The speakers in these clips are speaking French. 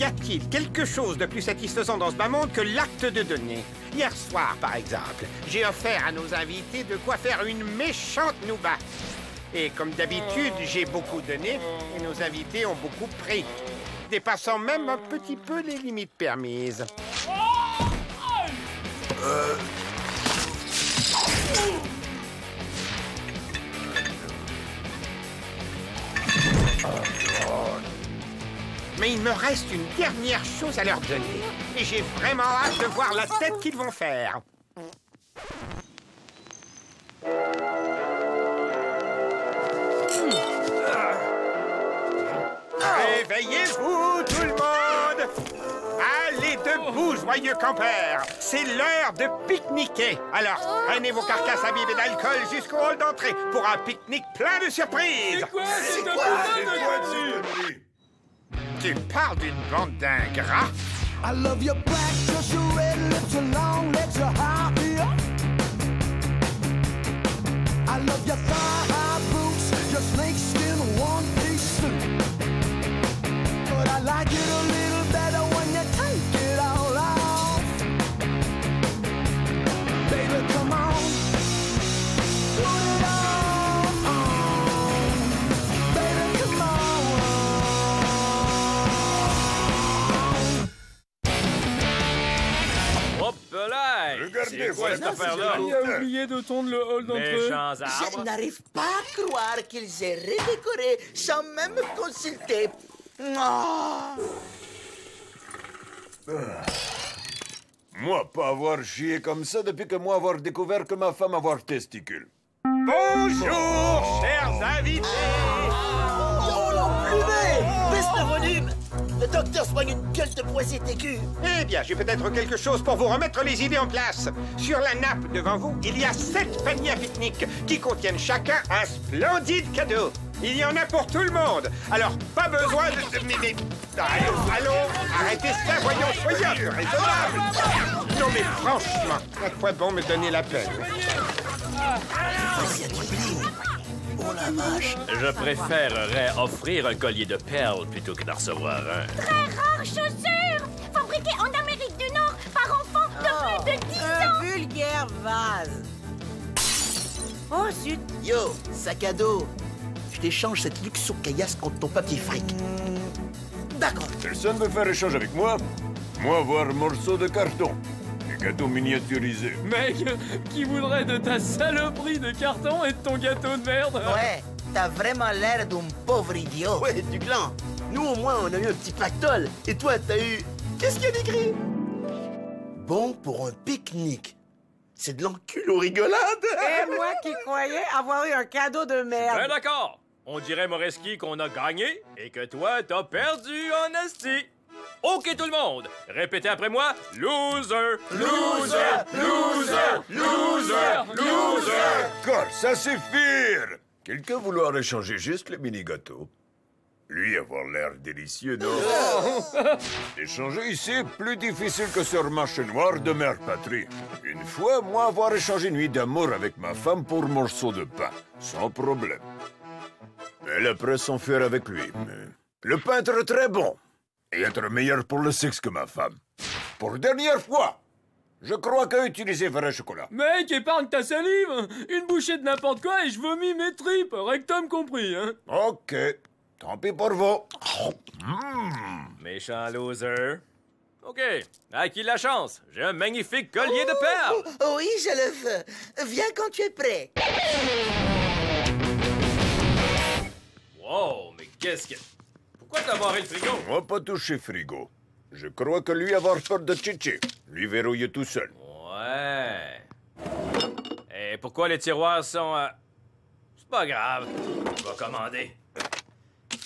Y a-t-il quelque chose de plus satisfaisant dans ce bas monde que l'acte de donner? Hier soir, par exemple, j'ai offert à nos invités de quoi faire une méchante nouba. Et comme d'habitude, j'ai beaucoup donné et nos invités ont beaucoup pris, dépassant même un petit peu les limites permises. Mais il me reste une dernière chose à leur donner. Et j'ai vraiment hâte de voir la tête qu'ils vont faire. Réveillez-vous, tout le monde! Allez debout, joyeux campeurs! C'est l'heure de pique-niquer. Alors, prenez vos carcasses imbibées d'alcool jusqu'au hall d'entrée pour un pique-nique plein de surprises. C'est quoi Tu parles d'une bande d'ingrats? I love your black, just your red lips, your long legs, your high heel. I love your thigh-high boots, your snakeskin one-piece suit. But I like it a little better when you take it all off. Baby, come on, put it on. Baby, come on. Hop là! Regardez, C'est quoi cette affaire-là? Il a oublié de tondre le hall d'entrée. Méchants Je arbres. n'arrive pas à croire qu'ils aient redécoré sans même me consulter. Ah. Moi, pas avoir chié comme ça depuis que moi avoir découvert que ma femme avoir testicule. Bonjour, chers invités! Oh, l'emplumé! Baisse le volume! Le docteur soigne une gueule de poisette aiguë. Eh bien, j'ai peut-être quelque chose pour vous remettre les idées en place. Sur la nappe devant vous, il y a 7 paniers à pique-nique qui contiennent chacun un splendide cadeau. Il y en a pour tout le monde. Alors, pas besoin de... Mais... Allons, arrêtez ça, voyons, soyez un peu raisonnable. Non, mais franchement, à quoi bon me donner la peine? Voici à du bling. Oh la vache! Je préférerais offrir un collier de perles plutôt que d'en recevoir un. Très rares chaussures, fabriquées en Amérique du Nord par enfants de plus de 10 ans. Un vulgaire vase. Oh, zut. Yo, sac à dos. Je t'échange cette luxo caillasse contre ton papier fric. D'accord. Personne veut faire échange avec moi? Moi, voir un morceau de carton. Des gâteaux miniaturisés. Mec, qui voudrait de ta saloperie de carton et de ton gâteau de merde? Ouais, t'as vraiment l'air d'un pauvre idiot. Ouais, du clan. Nous, au moins, on a eu un petit pactole. Et toi, t'as eu... Qu'est-ce qu'il y a d'écrit? Bon pour un pique-nique. C'est de l'enculot rigolade. Et moi qui croyais avoir eu un cadeau de merde. Ben d'accord. On dirait, Moreski, qu'on a gagné et que toi, t'as perdu en esti. OK, tout le monde, répétez après moi. Loser! Loser! Loser! Loser! Loser! D'accord, ça suffit! Quelqu'un vouloir échanger juste le mini-gâteau? Lui avoir l'air délicieux, non? Échanger ici est plus difficile que sur le marché noir de mère patrie. Une fois, moi avoir échangé une nuit d'amour avec ma femme pour un morceau de pain. Sans problème. Elle après s'enfuir avec lui. Mais le pain est très bon. Et être meilleur pour le sexe que ma femme. Pour dernière fois, je crois qu'à utiliser vrai chocolat. Mec, épargne ta salive. Une bouchée de n'importe quoi et je vomis mes tripes, rectum compris, hein. OK. Tant pis pour vous. Méchant loser. OK, à qui la chance? J'ai un magnifique collier de perles. Oh, oui, je le veux. Viens quand tu es prêt. Wow, mais qu'est-ce que... Pourquoi t'as barré le frigo? Moi, pas toucher frigo. Je crois que lui avoir peur de Chichi. Lui verrouiller tout seul. Ouais. Et pourquoi les tiroirs sont... C'est pas grave. Je vais commander.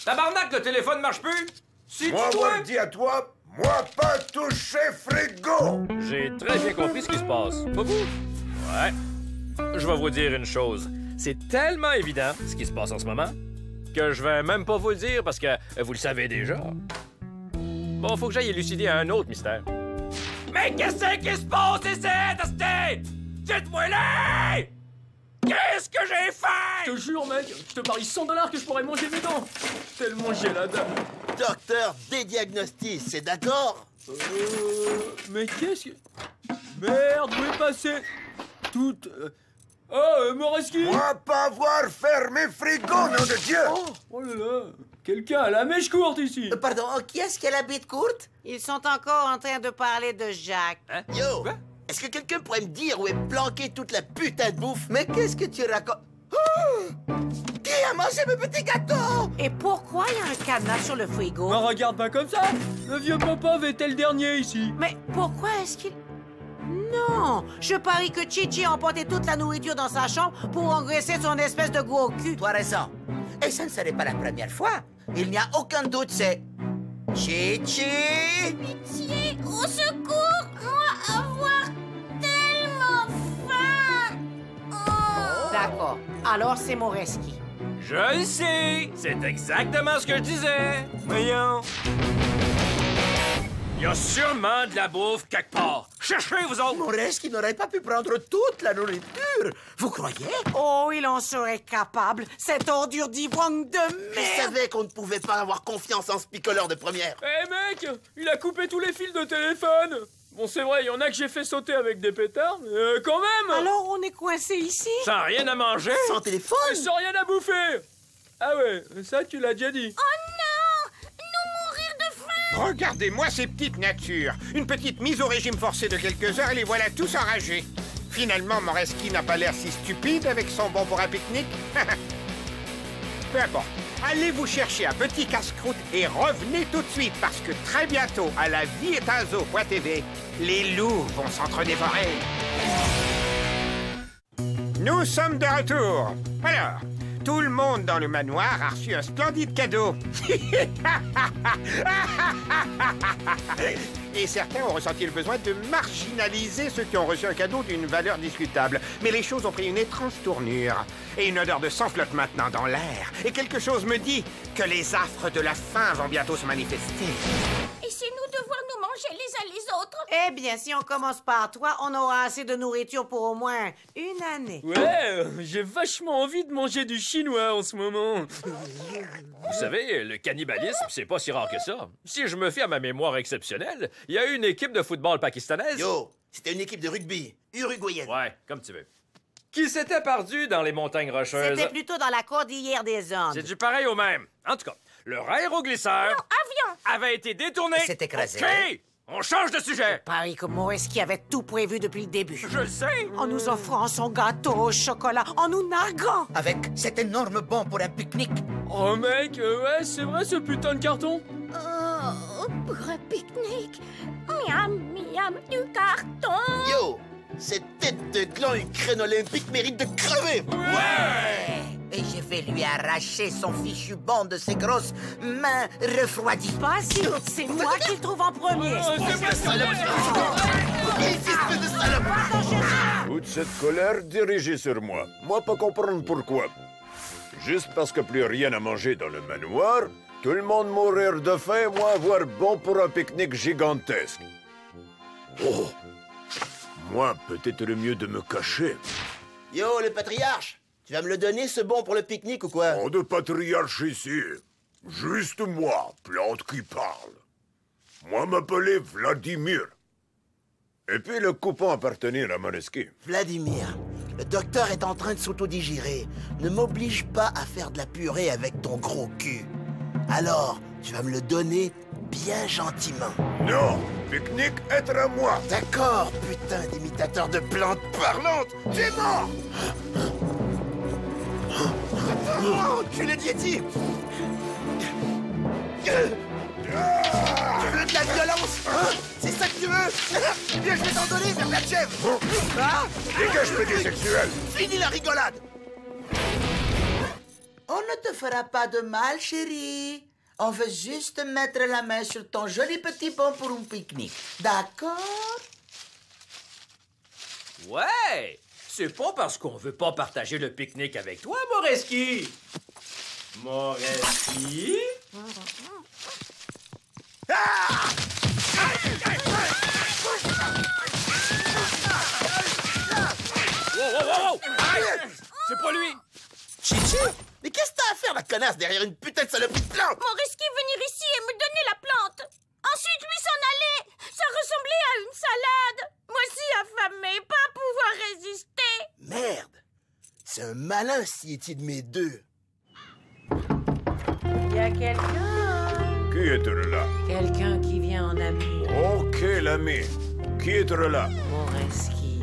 Tabarnak, le téléphone marche plus? Si Moi, tu dois... avoir dit à toi, moi, pas toucher frigo! J'ai très bien compris ce qui se passe. Pas vous? Ouais. Je vais vous dire une chose. C'est tellement évident, ce qui se passe en ce moment, que je vais même pas vous le dire parce que vous le savez déjà. Bon, faut que j'aille élucider un autre mystère. Mais qu'est-ce qui se passe ici, Dusty? Dites-moi-le! Qu'est-ce que j'ai fait? Je te jure, mec, je te parie $100 que je pourrais manger mes dents. Tellement j'ai la dalle. Docteur Dédiagnostic, c'est d'accord? Mais qu'est-ce que... Merde, où est passé toute... Oh, Moreski! Moi, pas voir fermer frigo, nom de Dieu! Oh là là, quelqu'un a la mèche courte ici. Pardon, qui est-ce qui a la bite courte? Ils sont encore en train de parler de Jacques. Yo! Quoi? Est-ce que quelqu'un pourrait me dire où est planquée toute la putain de bouffe? Mais qu'est-ce que tu racontes? Oh! Qui a mangé mes petits gâteaux? Et pourquoi il y a un cadenas sur le frigo? Me regarde pas comme ça. Le vieux Popov était le dernier ici. Mais pourquoi est-ce qu'il... Non! Je parie que Chichi a emporté toute la nourriture dans sa chambre pour engraisser son espèce de gros cul. Tu as raison. Et ça ne serait pas la première fois. Il n'y a aucun doute, c'est... Chichi! Pitié, au secours, moi avoir tellement faim. Oh. D'accord. Alors c'est Moreski. Je le sais! C'est exactement ce que je disais! Voyons! Il y a sûrement de la bouffe quelque part. Cherchez, vous autres! Maurice qui n'aurait pas pu prendre toute la nourriture. Vous croyez? Oh, il en serait capable, cette ordure d'ivrogne de Je merde! savais qu'on ne pouvait pas avoir confiance en ce picoleur de première. Eh mec, il a coupé tous les fils de téléphone. Bon, c'est vrai, il y en a que j'ai fait sauter avec des pétards, mais quand même! Alors on est coincé ici? Sans rien à manger? Sans téléphone? Sans rien à bouffer! Ah ouais, ça tu l'as déjà dit. Oh non! Nous mourir de faim! Regardez-moi ces petites natures. Une petite mise au régime forcé de quelques heures et les voilà tous enragés. Finalement, Moreski n'a pas l'air si stupide avec son bon pour un pique-nique. Peu importe. Allez vous chercher un petit casse-croûte et revenez tout de suite parce que très bientôt, à la vie-est-un-zoo.tv, les loups vont s'entre-dévorer. Nous sommes de retour. Alors, tout le monde dans le manoir a reçu un splendide cadeau. Et certains ont ressenti le besoin de marginaliser ceux qui ont reçu un cadeau d'une valeur discutable. Mais les choses ont pris une étrange tournure. Et une odeur de sang flotte maintenant dans l'air. Et quelque chose me dit que les affres de la faim vont bientôt se manifester. Et c'est nous devoir nous manger les uns les autres? Eh bien, si on commence par toi, on aura assez de nourriture pour au moins une année. Ouais, j'ai vachement envie de manger du chinois en ce moment. Vous savez, le cannibalisme, c'est pas si rare que ça. Si je me fie à ma mémoire exceptionnelle, il y a eu une équipe de football pakistanaise. Yo, c'était une équipe de rugby uruguayenne. Ouais, comme tu veux. Qui s'était perdue dans les montagnes rocheuses. C'était plutôt dans la cordillère des Andes. C'est du pareil au même. En tout cas, leur aéroglisseur Avion! avait été détourné. s'est écrasé. OK! On change de sujet. Pareil que Moreski avait tout prévu depuis le début. Je le sais. En nous offrant son gâteau au chocolat, en nous narguant. Avec cet énorme banc pour un pique-nique. Oh mec, ouais, c'est vrai ce putain de carton. Oh, pour un pique-nique. Miam, miam, du carton. Yo, cette tête de gland Ukraine olympique mérite de crever. Ouais. Et je vais lui arracher son fichu banc de ses grosses mains refroidies. Pas si, c'est moi qui le trouve en premier. Oh, c'est pas ça. Espèce de salope! Toute cette colère dirigée sur moi. Moi, pas comprendre pourquoi. Juste parce que plus rien à manger dans le manoir, tout le monde mourir de faim, moi avoir bon pour un pique-nique gigantesque. Oh! Moi, peut-être le mieux de me cacher. Yo, le patriarche, tu vas me le donner ce bon pour le pique-nique ou quoi? Pas de patriarche ici. Juste moi, plante qui parle. Moi m'appeler Vladimir. Et puis le coupon appartenir à Moreski. Vladimir, le docteur est en train de s'autodigérer. Ne m'oblige pas à faire de la purée avec ton gros cul. Alors, tu vas me le donner bien gentiment. Non, pique-nique être à moi. D'accord, putain d'imitateur de plantes parlantes. J'ai mort. Oh, enculé de Yeti. Tu veux de la violence, hein? C'est ça que tu veux? Bien, je vais t'en donner, vers la chèvre. Ah? Dégage, petit sexuel. Fini la rigolade. On ne te fera pas de mal, chérie. On veut juste mettre la main sur ton joli petit bon pour un pique-nique. D'accord? Ouais! C'est pas parce qu'on veut pas partager le pique-nique avec toi, Moreski! Moreski? Wow! Arrête! C'est pas lui! Chichi? Mais qu'est-ce que t'as à faire, la connasse, derrière une putain de saloperie de plante? Moreski venir ici et me donner la plante. Ensuite, lui s'en aller. Ça ressemblait à une salade. Moi aussi affamée, pas pouvoir résister. Merde! C'est un malin sciétier de mes deux. Il y a quelqu'un. Qui est là? Quelqu'un qui vient en ami. Ok, l'ami. Qui est là? Moreski,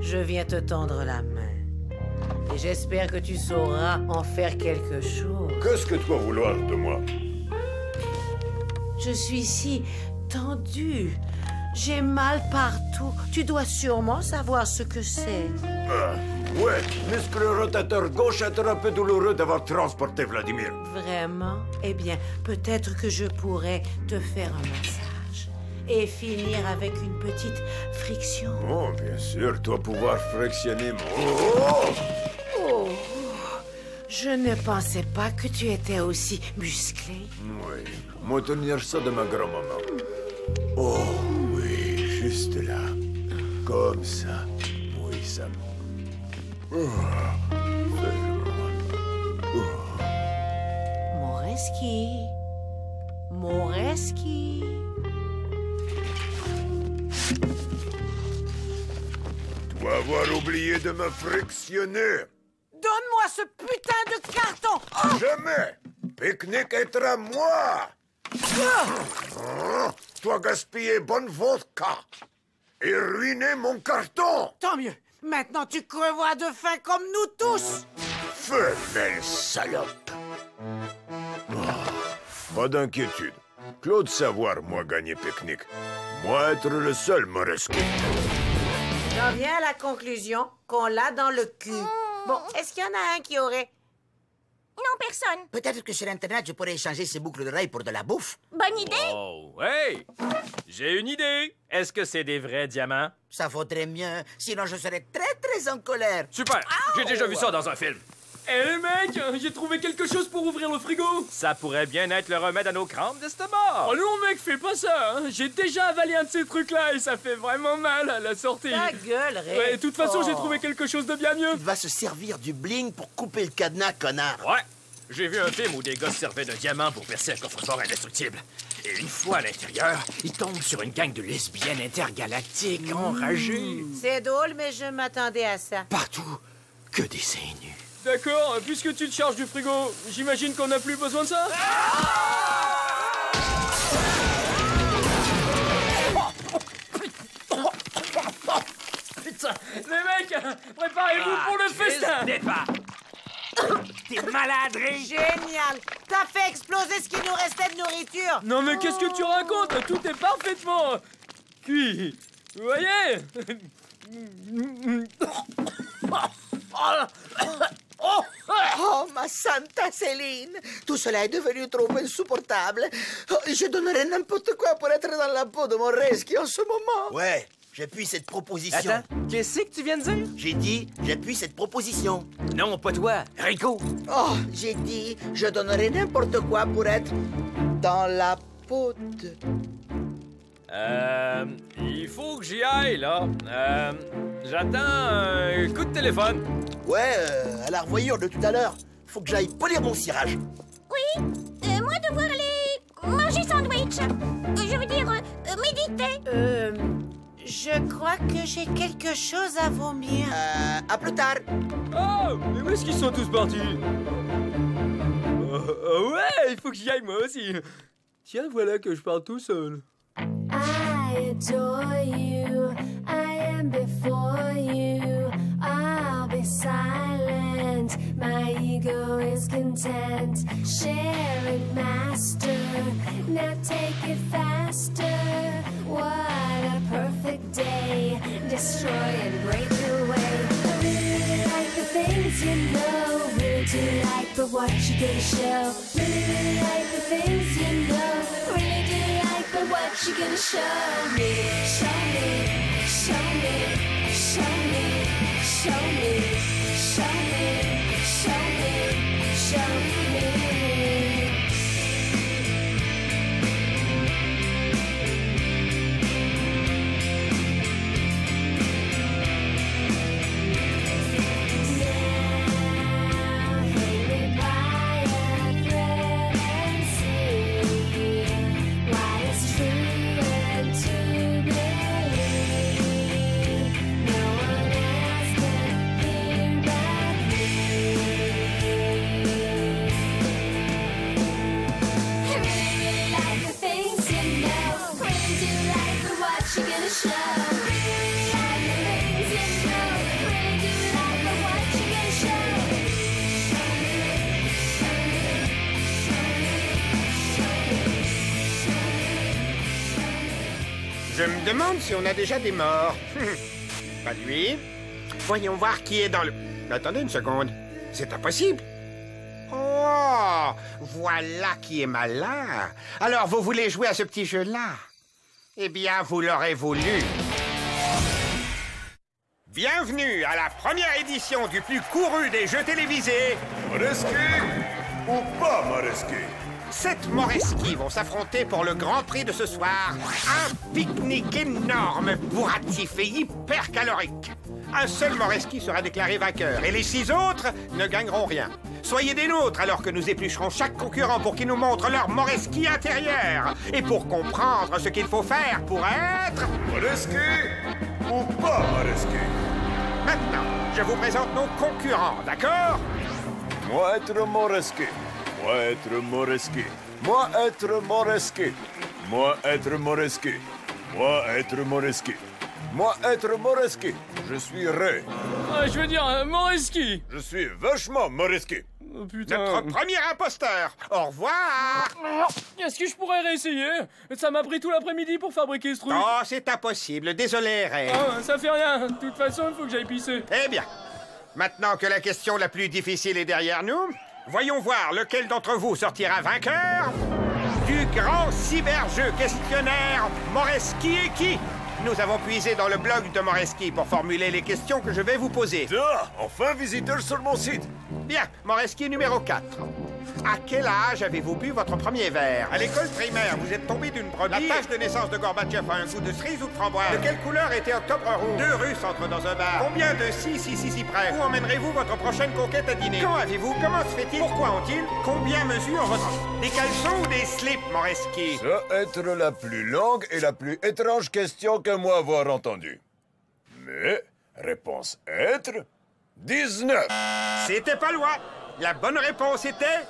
je viens te tendre la main. Et j'espère que tu sauras en faire quelque chose. Qu'est-ce que tu vas vouloir de moi? Je suis si tendue. J'ai mal partout. Tu dois sûrement savoir ce que c'est. Ouais, muscle rotateur gauche est un peu douloureux d'avoir transporté Vladimir. Vraiment? Eh bien, peut-être que je pourrais te faire un massage et finir avec une petite friction. Oh, bien sûr, tu vas pouvoir frictionner mon... Oh! Je ne pensais pas que tu étais aussi musclé. Oui, moi tenir ça de ma grand-maman. Oh, oui, juste là. Comme ça. Oui, ça... Moreski. Moreski. Tu vas avoir oublié de me frictionner. Donne-moi ce putain de carton! Oh! Jamais. Pique-nique est à moi. Tu as gaspillé bonne vodka et ruiné mon carton. Tant mieux. Maintenant, tu creveras de faim comme nous tous. Feu, belle salope. Pas d'inquiétude. Claude Savoir, moi, gagner pique-nique. Moi, être le seul Moreski. J'en viens à la conclusion qu'on l'a dans le cul. Bon, est-ce qu'il y en a un qui aurait... Non, personne. Peut-être que sur Internet, je pourrais échanger ces boucles d'oreilles pour de la bouffe. Bonne idée. Oh, hey! J'ai une idée. Est-ce que c'est des vrais diamants? Ça vaudrait mieux, sinon je serais très, très en colère. Super! J'ai déjà vu ça dans un film. Hé les mecs, j'ai trouvé quelque chose pour ouvrir le frigo. Ça pourrait bien être le remède à nos crampes d'estomac. Oh non mec, fais pas ça, hein. J'ai déjà avalé un de ces trucs-là et ça fait vraiment mal à la sortie. Ta gueule, Ray. Ouais, de toute façon, j'ai trouvé quelque chose de bien mieux. Il va se servir du bling pour couper le cadenas, connard. Ouais. J'ai vu un film où des gars se servaient de diamants pour percer un coffre-fort indestructible. Et une fois à l'intérieur, ils tombent sur une gang de lesbiennes intergalactiques enragées. C'est drôle, mais je m'attendais à ça. Partout, que des seins nus. D'accord, puisque tu te charges du frigo, j'imagine qu'on n'a plus besoin de ça. Putain! Les mecs, préparez-vous pour le festin. T'es malade, Ray! Génial! T'as fait exploser ce qui nous restait de nourriture! Non mais qu'est-ce que tu racontes? Tout est parfaitement cuit. Vous voyez? Oh, ma Santa Céline! Tout cela est devenu trop insupportable. Oh, je donnerais n'importe quoi pour être dans la peau de mon Moreski en ce moment. Ouais, j'appuie cette proposition. Attends, qu'est-ce que tu viens de dire? J'ai dit, j'appuie cette proposition. Non, pas toi, Rico! Oh, j'ai dit, je donnerais n'importe quoi pour être dans la peau de... Il faut que j'y aille, là. J'attends un coup de téléphone. Ouais, à la revoyure de tout à l'heure. Faut que j'aille polir mon cirage. Oui, moi devoir aller manger sandwich. Je veux dire, méditer. Je crois que j'ai quelque chose à vomir. À plus tard. Oh, mais où est-ce qu'ils sont tous partis? Ouais, il faut que j'y aille moi aussi. Tiens, voilà que je parle tout seul. I adore you, I am before you, I'll be silent, my ego is content, share it, master, now take it faster, what a perfect day, destroy and break away, I really like the things you know, really do like but what you gonna show, really like the things you know, really do like but what you gonna show me, show me, show me, show me, show me, show me, show me, show me. Je me demande si on a déjà des morts. Pas lui. Voyons voir qui est dans le... Attendez une seconde. C'est impossible. Oh, voilà qui est malin. Alors, vous voulez jouer à ce petit jeu-là? Eh bien, vous l'aurez voulu. Bienvenue à la première édition du plus couru des jeux télévisés. Moreski ou pas Moreski? 7 Moreski vont s'affronter pour le Grand Prix de ce soir. Un pique-nique énorme, bourratif et hyper calorique. Un seul Moreski sera déclaré vainqueur et les 6 autres ne gagneront rien. Soyez des nôtres alors que nous éplucherons chaque concurrent pour qu'ils nous montrent leur Moreski intérieur. Et pour comprendre ce qu'il faut faire pour être... Moreski ou pas Moreski? Maintenant, je vous présente nos concurrents, d'accord? Moi être Moreski. Moi être Moreski. Moi être Moreski. Moi être Moreski. Moi être Moreski. Moi être Moreski. Je suis Ray. Ah, je veux dire, Moreski. Je suis vachement Moreski. Oh, putain. Notre premier imposteur. Au revoir. Est-ce que je pourrais réessayer? Ça m'a pris tout l'après-midi pour fabriquer ce truc. Oh, c'est impossible. Désolé, Ray. Ah, ça fait rien. De toute façon, il faut que j'aille pisser. Eh bien, maintenant que la question la plus difficile est derrière nous, voyons voir lequel d'entre vous sortira vainqueur du grand cyberjeu questionnaire Moreski et qui? Nous avons puisé dans le blog de Moreski pour formuler les questions que je vais vous poser. Ah, enfin visiteur sur mon site. Bien, Moreski numéro 4. À quel âge avez-vous bu votre premier verre? À l'école primaire, vous êtes tombé d'une brebis. La tache de naissance de Gorbatchev a un goût de cerise ou de framboise? De quelle couleur était Octobre Rouge? 2 Russes entrent dans un bar. Combien de si près? Où emmènerez-vous votre prochaine conquête à dîner? Quand avez-vous? Comment se fait-il? Pourquoi ont-ils? Combien mesure votre... Des caleçons ou des slips, Moreski? Ça être la plus longue et la plus étrange question que moi avoir entendue. Mais, réponse être... 19. C'était pas loin. La bonne réponse était...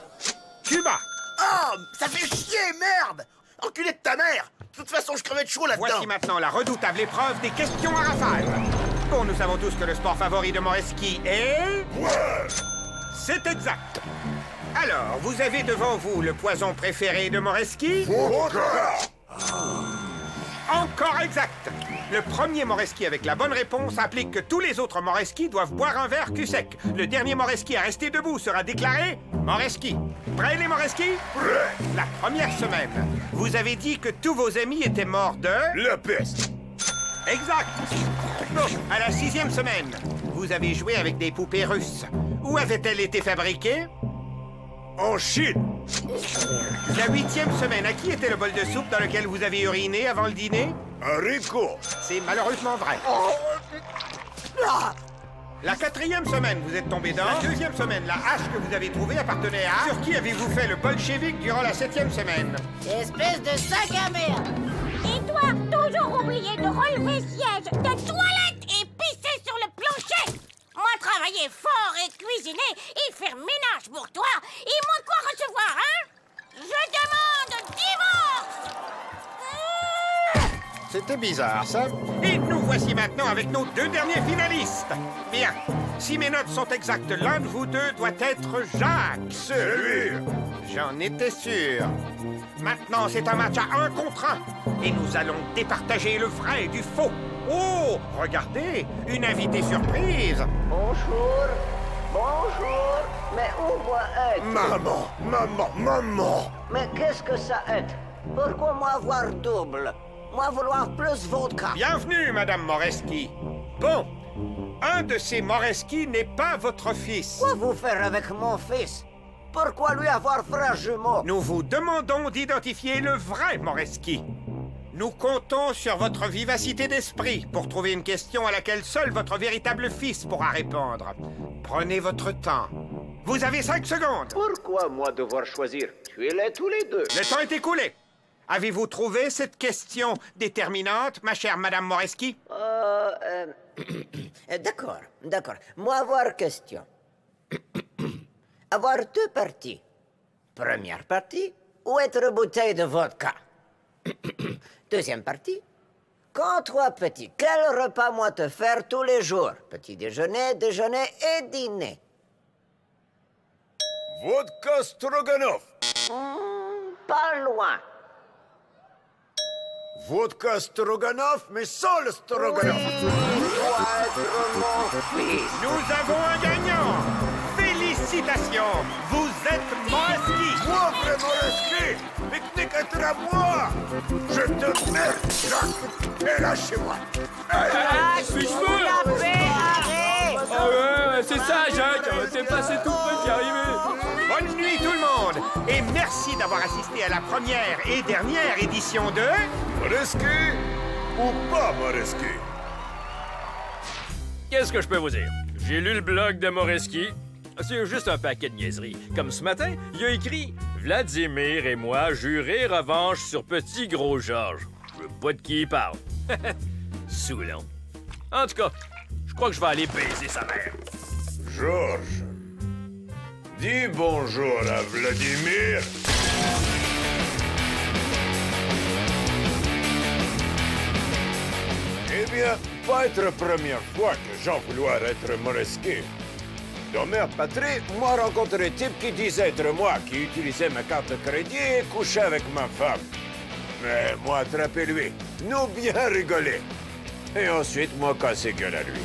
Cuba. Oh, ça fait chier, merde! Enculé de ta mère! De toute façon, je crevais de chaud là-dedans. Voici maintenant la redoutable épreuve des questions à rafale. Bon, nous savons tous que le sport favori de Moreski est... Ouais. C'est exact. Alors, vous avez devant vous le poison préféré de Moreski? Encore exact. Le premier Moreski avec la bonne réponse implique que tous les autres Moreski doivent boire un verre cul sec. Le dernier Moreski à rester debout sera déclaré Moreski. Prêts les Moreski? Prêt. La première semaine, vous avez dit que tous vos amis étaient morts de... La peste. Exact. Bon, à la 6e semaine, vous avez joué avec des poupées russes. Où avaient-elles été fabriquées? En Chine. La 8e semaine, à qui était le bol de soupe dans lequel vous avez uriné avant le dîner? Haricot. C'est malheureusement vrai. La 4e semaine, vous êtes tombé dans... La 2e semaine, la hache que vous avez trouvée appartenait à... Sur qui avez-vous fait le bolchevique durant la 7e semaine? Espèce de sac à merde! Et toi, toujours oublié de relever siège, de toilette et pisser sur le plancher! Moi, travailler fort et cuisiner et faire ménage pour toi, et moi quoi recevoir, hein? Je demande divorce! C'était bizarre, ça. Et nous voici maintenant avec nos 2 derniers finalistes. Bien. Si mes notes sont exactes, l'un de vous deux doit être Jacques. C'est lui. J'en étais sûr. Maintenant, c'est un match à 1 contre 1. Et nous allons départager le vrai du faux. Oh, regardez, une invitée surprise. Bonjour, bonjour, mais où moi être? Maman. Mais qu'est-ce que ça être? Pourquoi moi avoir double? Moi vouloir plus vodka. Bienvenue, Madame Moreski. Bon, un de ces Moreski n'est pas votre fils. Quoi vous faire avec mon fils? Pourquoi lui avoir frère jumeau? Nous vous demandons d'identifier le vrai Moreski. Nous comptons sur votre vivacité d'esprit pour trouver une question à laquelle seul votre véritable fils pourra répondre. Prenez votre temps. Vous avez 5 secondes. Pourquoi moi devoir choisir? Tuez-les tous les deux. Le temps est écoulé. Avez-vous trouvé cette question déterminante, ma chère Madame Moreski? D'accord. Moi avoir question. Avoir 2 parties. Première partie, où être bouteille de vodka. Deuxième partie, quand 3 petits, quel repas moi te faire tous les jours? Petit déjeuner, déjeuner et dîner. Vodka Stroganov. Pas loin. Vodka Stroganoff, mais sans le Stroganoff. Nous avons un gagnant. Félicitations. Vous êtes Moreski. Moi, vrai Moreski. Pique-nique est à moi. Je te merde, Jacques. Et lâchez-moi. Puis je veux. La paix, arrête! Ah ouais, c'est ça, Jacques. T'es passé tout près d'y arriver. Bonne nuit tout le monde. Et merci d'avoir assisté à la première et dernière édition de... Moreski ou pas Moreski? Qu'est-ce que je peux vous dire? J'ai lu le blog de Moreski. C'est juste un paquet de niaiseries. Comme ce matin, il a écrit « Vladimir et moi jurer revanche sur Petit Gros Georges ». Je veux pas de qui il parle. Saoulant. En tout cas, je crois que je vais aller baiser sa mère. Georges, dis bonjour à Vladimir. Eh bien, pas être la première fois que j'en vouloir être Moreski. Dans mère patrie, moi rencontré un type qui disait être moi, qui utilisait ma carte de crédit et couchait avec ma femme. Mais moi attrapé lui, nous bien rigolé. Et ensuite, moi cassé gueule à lui.